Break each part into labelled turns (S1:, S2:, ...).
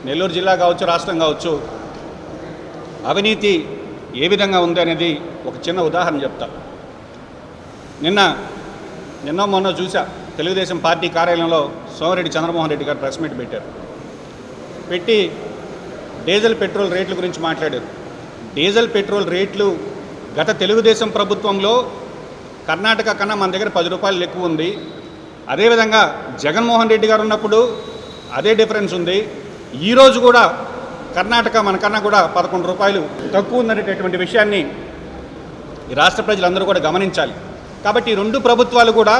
S1: నెల్లూరు జిల్లా కావచ్చు, రాష్ట్రం కావచ్చు, అవినీతి ఏ విధంగా ఉంది అనేది ఒక చిన్న ఉదాహరణ చెప్తా. నిన్న మొన్న చూసా, తెలుగుదేశం పార్టీ కార్యాలయంలో సోమిరెడ్డి చంద్రమోహన్ రెడ్డి గారు ప్రెస్ మీట్ పెట్టి డీజిల్ పెట్రోల్ రేట్ల గురించి మాట్లాడారు. డీజిల్ పెట్రోల్ రేట్లు గత తెలుగుదేశం ప్రభుత్వంలో కర్ణాటక కన్నా మన దగ్గర 10 రూపాయలు ఎక్కువ ఉంది. అదేవిధంగా జగన్మోహన్ రెడ్డి గారు ఉన్నప్పుడు అదే డిఫరెన్స్ ఉంది. ఈరోజు కూడా కర్ణాటక మనకన్నా కూడా 11 రూపాయలు తక్కువ ఉందనేటటువంటి విషయాన్ని ఈ రాష్ట్ర ప్రజలందరూ కూడా గమనించాలి. కాబట్టి ఈ రెండు ప్రభుత్వాలు కూడా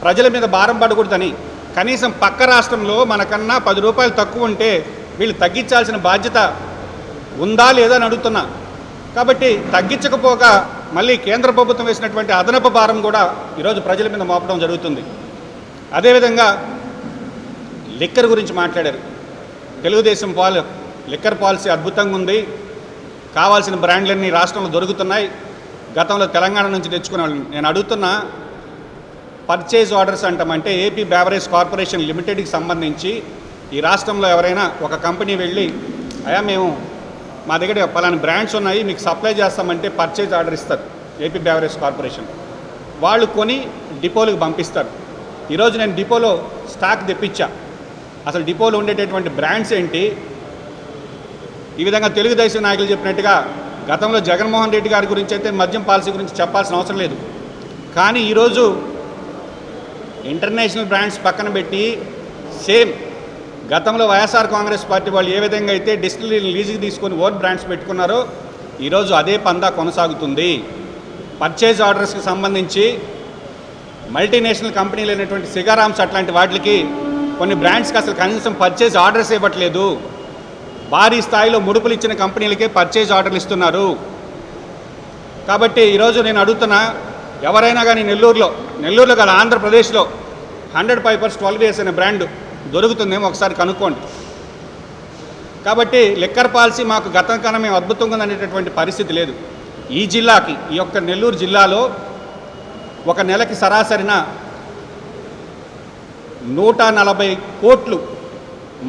S1: ప్రజల మీద భారం పడకూడదని, కనీసం పక్క రాష్ట్రంలో మనకన్నా 10 రూపాయలు తక్కువ ఉంటే వీళ్ళు తగ్గించాల్సిన బాధ్యత ఉందా లేదా అని అడుగుతున్నా. కాబట్టి తగ్గించకపోగా మళ్ళీ కేంద్ర ప్రభుత్వం వేసినటువంటి అదనపు భారం కూడా ఈరోజు ప్రజల మీద మోపడం జరుగుతుంది. అదేవిధంగా లిక్కర్ గురించి మాట్లాడారు. తెలుగుదేశం లిక్కర్ పాలసీ అద్భుతంగా ఉంది, కావాల్సిన బ్రాండ్లన్నీ రాష్ట్రంలో దొరుకుతున్నాయి. గతంలో తెలంగాణ నుంచి తెచ్చుకునే వాళ్ళని నేను అడుగుతున్నా, పర్చేజ్ ఆర్డర్స్ అంటామంటే ఏపీ బేవరేజ్ కార్పొరేషన్ లిమిటెడ్కి సంబంధించి ఈ రాష్ట్రంలో ఎవరైనా ఒక కంపెనీ వెళ్ళి అయ్యా మేము మా దగ్గర పలానా బ్రాండ్స్ ఉన్నాయి మీకు సప్లై చేస్తామంటే పర్చేజ్ ఆర్డర్ ఇస్తారు ఏపీ బేవరేజ్ కార్పొరేషన్. వాళ్ళు కొని డిపోలకు పంపిస్తారు. ఈరోజు నేను డిపోలో స్టాక్ తెప్పించా. అసలు డిపోలో ఉండేటటువంటి బ్రాండ్స్ ఏంటి? ఈ విధంగా తెలుగుదేశం నాయకులు చెప్పినట్టుగా గతంలో జగన్మోహన్ రెడ్డి గారి గురించి అయితే మద్యం పాలసీ గురించి చెప్పాల్సిన అవసరం లేదు. కానీ ఈరోజు ఇంటర్నేషనల్ బ్రాండ్స్ పక్కన పెట్టి సేమ్ గతంలో వైఎస్ఆర్ కాంగ్రెస్ పార్టీ వాళ్ళు ఏ విధంగా అయితే డిస్టిలరీని లీజుకి తీసుకొని ఓన్ బ్రాండ్స్ పెట్టుకున్నారో ఈరోజు అదే పందా కొనసాగుతుంది. పర్చేజ్ ఆర్డర్స్కి సంబంధించి మల్టీనేషనల్ కంపెనీలు అయినటువంటి సిగారామ్స్ అట్లాంటి వాటికి కొన్ని బ్రాండ్స్కి అసలు కనీసం పర్చేజ్ ఆర్డర్స్ ఇవ్వట్లేదు. భారీ స్థాయిలో ముడుపులు ఇచ్చిన కంపెనీలకే పర్చేజ్ ఆర్డర్లు ఇస్తున్నారు. కాబట్టి ఈరోజు నేను అడుగుతున్నా, ఎవరైనా కానీ నెల్లూరులో కాదు ఆంధ్రప్రదేశ్లో 100 పైపర్స్ 12 years అనే బ్రాండ్ దొరుకుతుందేమో ఒకసారి కనుక్కోండి. కాబట్టి లిక్కర్ పాలసీ మాకు గతం కన్నా మేము అద్భుతంగా ఉందనేటటువంటి పరిస్థితి లేదు. ఈ జిల్లాకి, ఈ యొక్క నెల్లూరు జిల్లాలో ఒక నెలకి సరాసరిన 140 కోట్లు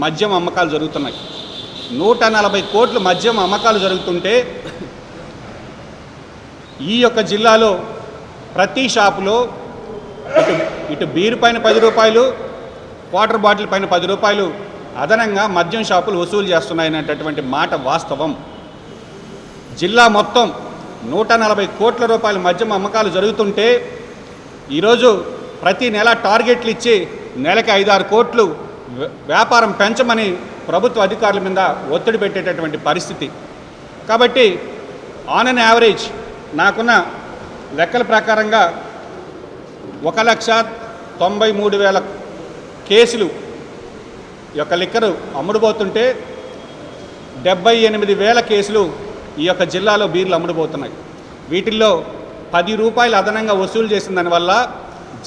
S1: మద్యం అమ్మకాలు జరుగుతున్నాయి. 140 కోట్లు మద్యం అమ్మకాలు జరుగుతుంటే ఈ యొక్క జిల్లాలో ప్రతి షాపులో ఇటు బీరు పైన 10 రూపాయలు, వాటర్ బాటిల్ పైన 10 రూపాయలు అదనంగా మద్యం షాపులు వసూలు చేస్తున్నాయనేటటువంటి మాట వాస్తవం. జిల్లా మొత్తం 140 కోట్ల రూపాయల మద్యం అమ్మకాలు జరుగుతుంటే ఈరోజు ప్రతి నెల టార్గెట్లు ఇచ్చి నెలకి 5-6 కోట్లు వ్యాపారం పెంచమని ప్రభుత్వ అధికారుల మీద ఒత్తిడి పెట్టేటటువంటి పరిస్థితి. కాబట్టి ఆన్ అన్ యావరేజ్ నాకున్న లెక్కల ప్రకారంగా 1,93,000 కేసులు యొక్క లిక్కరు అమ్ముడుపోతుంటే 78,000 కేసులు ఈ యొక్క జిల్లాలో బీర్లు అమ్ముడుపోతున్నాయి. వీటిల్లో 10 రూపాయలు అదనంగా వసూలు చేసిన దానివల్ల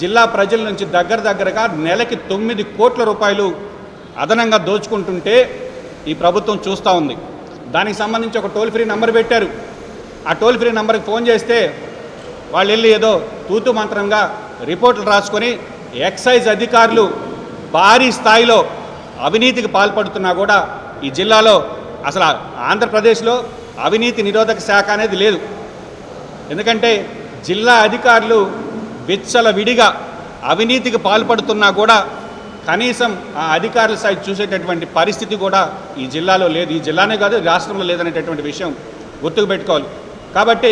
S1: జిల్లా ప్రజల నుంచి దగ్గరగా నెలకి 9 కోట్ల రూపాయలు అదనంగా దోచుకుంటుంటే ఈ ప్రభుత్వం చూస్తూ ఉంది. దానికి సంబంధించి ఒక టోల్ ఫ్రీ నెంబర్ పెట్టారు. ఆ టోల్ ఫ్రీ నెంబర్కి ఫోన్ చేస్తే వాళ్ళు వెళ్ళి ఏదో తూతు మంత్రంగా రిపోర్టులు రాసుకొని ఎక్సైజ్ అధికారులు భారీ స్థాయిలో అవినీతికి పాల్పడుతున్నా కూడా ఈ జిల్లాలో అసలు ఆంధ్రప్రదేశ్లో అవినీతి నిరోధక శాఖ అనేది లేదు. ఎందుకంటే జిల్లా అధికారులు విచ్చలవిడిగా అవినీతికి పాల్పడుతున్నా కూడా కనీసం ఆ అధికారుల సైడ్ చూసేటటువంటి పరిస్థితి కూడా ఈ జిల్లాలో లేదు. ఈ జిల్లానే కాదు, రాష్ట్రంలో లేదనేటటువంటి విషయం గుర్తుకు పెట్టుకోవాలి. కాబట్టి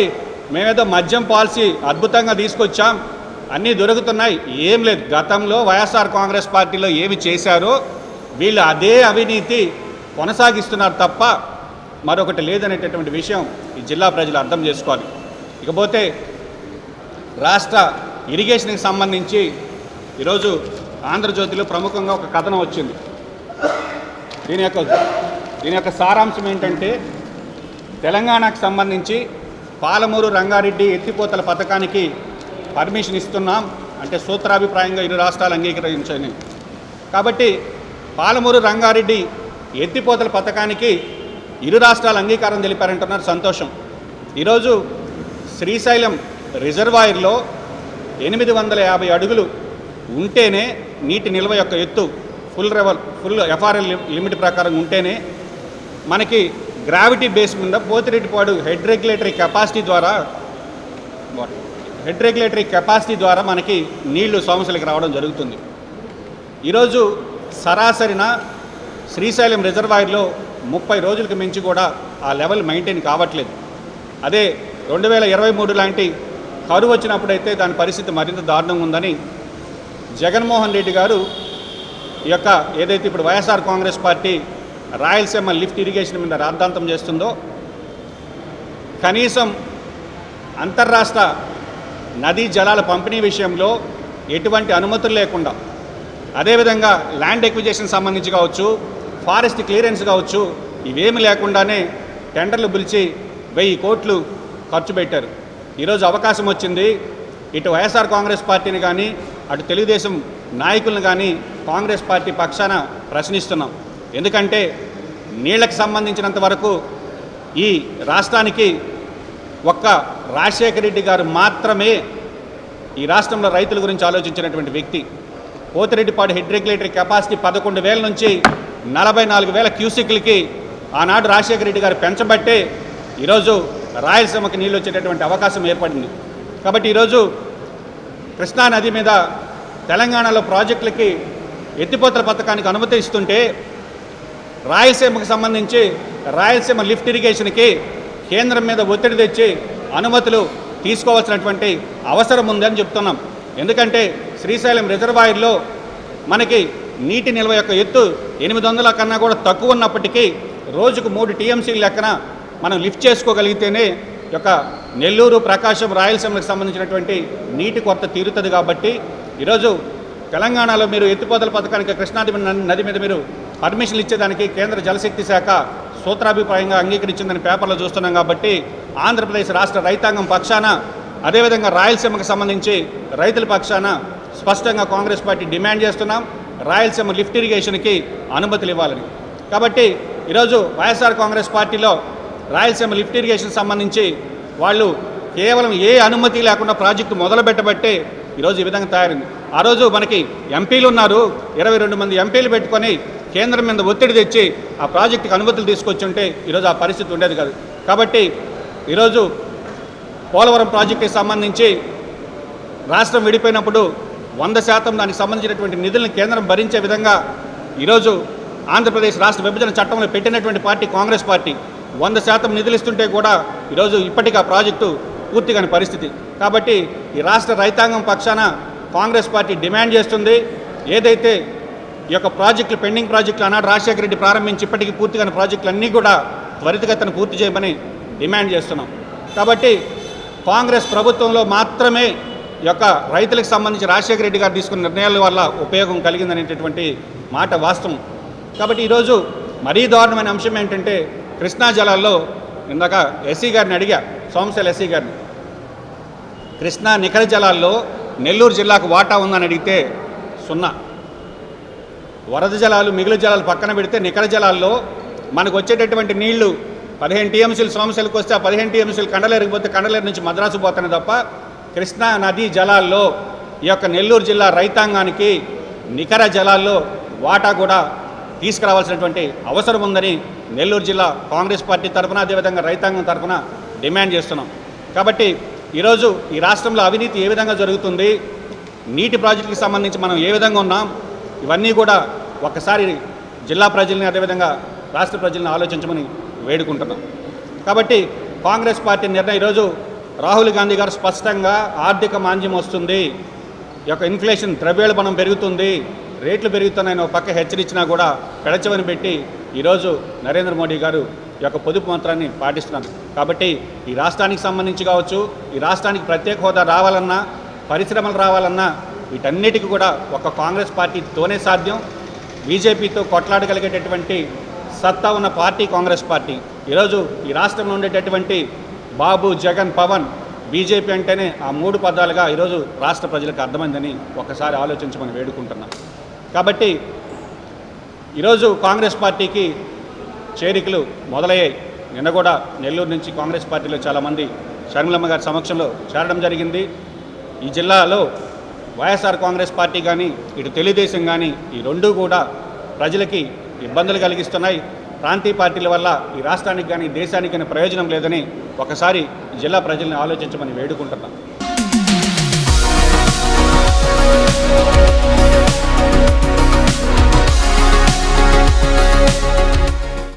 S1: మేమేదో మద్యం పాలసీ అద్భుతంగా తీసుకొచ్చాం, అన్నీ దొరుకుతున్నాయి, ఏం లేదు. గతంలో వైఎస్ఆర్ కాంగ్రెస్ పార్టీలో ఏమి చేశారో వీళ్ళు అదే అవినీతి కొనసాగిస్తున్నారు తప్ప మరొకటి లేదనేటటువంటి విషయం ఈ జిల్లా ప్రజలు అర్థం చేసుకోవాలి. ఇకపోతే రాష్ట్ర ఇరిగేషన్కి సంబంధించి ఈరోజు ఆంధ్రజ్యోతిలో ప్రముఖంగా ఒక కథనం వచ్చింది. దీని యొక్క సారాంశం ఏంటంటే, తెలంగాణకు సంబంధించి పాలమూరు రంగారెడ్డి ఎత్తిపోతల పథకానికి పర్మిషన్ ఇస్తున్నాం అంటే సూత్రాభిప్రాయంగా ఇరు రాష్ట్రాలు అంగీకరించాయి. కాబట్టి పాలమూరు రంగారెడ్డి ఎత్తిపోతల పథకానికి ఇరు రాష్ట్రాలు అంగీకారం తెలిపారంటున్నారు, సంతోషం. ఈరోజు శ్రీశైలం రిజర్వాయర్లో 850 అడుగులు ఉంటేనే నీటి నిల్వ యొక్క ఎత్తు ఫుల్ ఎఫ్ఆర్ఎల్ లిమిట్ ప్రకారం ఉంటేనే మనకి గ్రావిటీ బేస్ మీద పోతిరెడ్డిపాడు హెడ్ రెగ్యులేటరీ కెపాసిటీ ద్వారా మనకి నీళ్లు సోమశిలకి రావడం జరుగుతుంది. ఈరోజు సరాసరిన శ్రీశైలం రిజర్వాయర్లో 30 రోజులకు మించి కూడా ఆ లెవెల్ మెయింటైన్ కావట్లేదు. అదే 2023 లాంటి కరువు వచ్చినప్పుడైతే దాని పరిస్థితి మరింత దారుణంగా ఉందని జగన్మోహన్ రెడ్డి గారు ఈ యొక్క ఏదైతే ఇప్పుడు YSR Congress party Rayalaseema lift irrigation మీద రాద్ధాంతం చేస్తుందో, కనీసం అంతర్రాష్ట్ర నదీ జలాల పంపిణీ విషయంలో ఎటువంటి అనుమతులు లేకుండా, అదేవిధంగా ల్యాండ్ ఎక్విజిషన్ సంబంధించి కావచ్చు, ఫారెస్ట్ క్లియరెన్స్ కావచ్చు, ఇవేమి లేకుండానే టెండర్లు పిలిచి 1000 కోట్లు ఖర్చు పెట్టారు. ఈరోజు అవకాశం వచ్చింది. ఇటు వైఎస్ఆర్ కాంగ్రెస్ పార్టీని కానీ అటు తెలుగుదేశం నాయకులను కానీ కాంగ్రెస్ పార్టీ పక్షాన ప్రశ్నిస్తున్నాం. ఎందుకంటే నీళ్లకు సంబంధించినంత వరకు ఈ రాష్ట్రానికి ఒక్క రాజశేఖర రెడ్డి గారు మాత్రమే ఈ రాష్ట్రంలో రైతుల గురించి ఆలోచించినటువంటి వ్యక్తి. పోతిరెడ్డిపాడు హెడ్ రెగ్యులేటరీ కెపాసిటీ 11,000 నుంచి 44,000 క్యూసిక్లకి ఆనాడు రాజశేఖర రెడ్డి గారు పెంచబట్టే ఈరోజు రాయలసీమకి నీళ్ళు వచ్చేటటువంటి అవకాశం ఏర్పడింది. కాబట్టి ఈరోజు కృష్ణా నది మీద తెలంగాణలో ప్రాజెక్టులకి ఎత్తిపోతల పథకానికి అనుమతి ఇస్తుంటే రాయలసీమకు సంబంధించి రాయలసీమ లిఫ్ట్ ఇరిగేషన్కి కేంద్రం మీద ఒత్తిడి తెచ్చి అనుమతులు తీసుకోవాల్సినటువంటి అవసరం ఉందని చెప్తున్నాం. ఎందుకంటే శ్రీశైలం రిజర్వాయర్లో మనకి నీటి నిల్వ యొక్క ఎత్తు 800 కన్నా కూడా తక్కువ ఉన్నప్పటికీ రోజుకు 3 టీఎంసీల లెక్కన మనం లిఫ్ట్ చేసుకోగలిగితేనే యొక్క నెల్లూరు, ప్రకాశం, రాయలసీమలకు సంబంధించినటువంటి నీటి కొరత తీరుతుంది. కాబట్టి ఈరోజు తెలంగాణలో మీరు ఎత్తిపోతల పథకానికి కృష్ణా నది మీద మీరు పర్మిషన్లు ఇచ్చేదానికి కేంద్ర జలశక్తి శాఖ సూత్రాభిప్రాయంగా అంగీకరించిందని పేపర్లో చూస్తున్నాం. కాబట్టి ఆంధ్రప్రదేశ్ రాష్ట్ర రైతాంగం పక్షాన, అదేవిధంగా రాయలసీమకు సంబంధించి రైతుల పక్షాన స్పష్టంగా కాంగ్రెస్ పార్టీ డిమాండ్ చేస్తున్నాం, రాయలసీమ లిఫ్ట్ ఇరిగేషన్కి అనుమతులు ఇవ్వాలని. కాబట్టి ఈరోజు వైఎస్ఆర్ కాంగ్రెస్ పార్టీలో రాయలసీమ లిఫ్ట్ ఇరిగేషన్ సంబంధించి వాళ్ళు కేవలం ఏ అనుమతి లేకుండా ప్రాజెక్టు మొదలు పెట్టబట్టే ఈరోజు ఈ విధంగా తయారైంది. ఆ రోజు మనకి ఎంపీలు ఉన్నారు, 22 మంది ఎంపీలు పెట్టుకొని కేంద్రం మీద ఒత్తిడి తెచ్చి ఆ ప్రాజెక్టుకి అనుమతులు తీసుకొచ్చుంటే ఈరోజు ఆ పరిస్థితి ఉండేది కాదు. కాబట్టి ఈరోజు పోలవరం ప్రాజెక్టుకి సంబంధించి రాష్ట్రం విడిపోయినప్పుడు 100% దానికి సంబంధించినటువంటి నిధులను కేంద్రం భరించే విధంగా ఈరోజు ఆంధ్రప్రదేశ్ రాష్ట్ర విభజన చట్టంలో పెట్టినటువంటి పార్టీ కాంగ్రెస్ పార్టీ 100% నిధులు ఇస్తుంటే కూడా ఈరోజు ఇప్పటికీ ఆ ప్రాజెక్టు పూర్తిగాని పరిస్థితి. కాబట్టి ఈ రాష్ట్ర రైతాంగం పక్షాన కాంగ్రెస్ పార్టీ డిమాండ్ చేస్తుంది, ఏదైతే ఈ యొక్క ప్రాజెక్టులు పెండింగ్ ప్రాజెక్టులు ఆనాడు రాజశేఖర రెడ్డి ప్రారంభించి ఇప్పటికీ పూర్తిగాని ప్రాజెక్టులు అన్నీ కూడా త్వరితగతిన పూర్తి చేయమని డిమాండ్ చేస్తున్నాం. కాబట్టి కాంగ్రెస్ ప్రభుత్వంలో మాత్రమే ఈ యొక్క రైతులకు సంబంధించి రాజశేఖర రెడ్డి గారు తీసుకున్న నిర్ణయాల వల్ల ఉపయోగం కలిగిందనేటటువంటి మాట వాస్తవం. కాబట్టి ఈరోజు మరీ దారుణమైన అంశం ఏంటంటే కృష్ణా జలాల్లో ఇందాక ఎస్సీ గారిని అడిగా, సోమశిల ఎస్సీ గారిని, కృష్ణా నికర జలాల్లో నెల్లూరు జిల్లాకు వాటా ఉందని అడిగితే 0. వరద జలాలు మిగులు జలాలు పక్కన పెడితే నికర జలాల్లో మనకు వచ్చేటటువంటి నీళ్లు 15 టీఎంసీలు సోమశిలకు వస్తే ఆ 15 టీఎంసీలు కండలేరుకి పోతే కండలేరు నుంచి మద్రాసు పోతానే తప్ప కృష్ణా నదీ జలాల్లో ఈ యొక్క నెల్లూరు జిల్లా రైతాంగానికి నికర జలాల్లో వాటా కూడా తీసుకురావాల్సినటువంటి అవసరం ఉందని నెల్లూరు జిల్లా కాంగ్రెస్ పార్టీ తరఫున, అదేవిధంగా రైతాంగం తరఫున డిమాండ్ చేస్తున్నాం. కాబట్టి ఈరోజు ఈ రాష్ట్రంలో అవినీతి ఏ విధంగా జరుగుతుంది, నీటి ప్రాజెక్టులకు సంబంధించి మనం ఏ విధంగా ఉన్నాం, ఇవన్నీ కూడా ఒక్కసారి జిల్లా ప్రజల్ని అదేవిధంగా రాష్ట్ర ప్రజల్ని ఆలోచించమని వేడుకుంటున్నాం. కాబట్టి కాంగ్రెస్ పార్టీ నిర్ణయం ఈరోజు రాహుల్ గాంధీ గారు స్పష్టంగా ఆర్థిక మాంద్యం వస్తుంది, ఈ యొక్క ఇన్ఫ్లేషన్ ద్రవ్యోల్బణం పెరుగుతుంది, రేట్లు పెరుగుతున్నాయని ఒక పక్క హెచ్చరించినా కూడా పెడచవని పెట్టి ఈరోజు నరేంద్ర మోడీ గారు ఈ యొక్క పొదుపు మంత్రాన్ని పాటిస్తున్నారు. కాబట్టి ఈ రాష్ట్రానికి సంబంధించి కావచ్చు, ఈ రాష్ట్రానికి ప్రత్యేక హోదా రావాలన్నా, పరిశ్రమలు రావాలన్నా వీటన్నిటికీ కూడా ఒక కాంగ్రెస్ పార్టీతోనే సాధ్యం. బీజేపీతో కొట్లాడగలిగేటటువంటి సత్తా ఉన్న పార్టీ కాంగ్రెస్ పార్టీ. ఈరోజు ఈ రాష్ట్రంలో ఉండేటటువంటి బాబు, జగన్, పవన్, బీజేపీ అంటేనే ఆ 3 పదాలుగా ఈరోజు రాష్ట్ర ప్రజలకు అర్థమైందని ఒకసారి ఆలోచించమని వేడుకుంటున్నాం. కాబట్టి ఈరోజు కాంగ్రెస్ పార్టీకి చేరికలు మొదలయ్యాయి. నిన్న కూడా నెల్లూరు నుంచి కాంగ్రెస్ పార్టీలో చాలామంది షర్మిలమ్మ గారి సమక్షంలో చేరడం జరిగింది. ఈ జిల్లాలో వైఎస్ఆర్ కాంగ్రెస్ పార్టీ కానీ ఇటు తెలుగుదేశం కానీ ఈ 2 కూడా ప్రజలకి ఇబ్బందులు కలిగిస్తున్నాయి. ప్రాంతీయ పార్టీల వల్ల ఈ రాష్ట్రానికి కానీ దేశానికి కానీ ప్రయోజనం లేదని ఒకసారి జిల్లా ప్రజల్ని ఆలోచించమని వేడుకుంటున్నాం.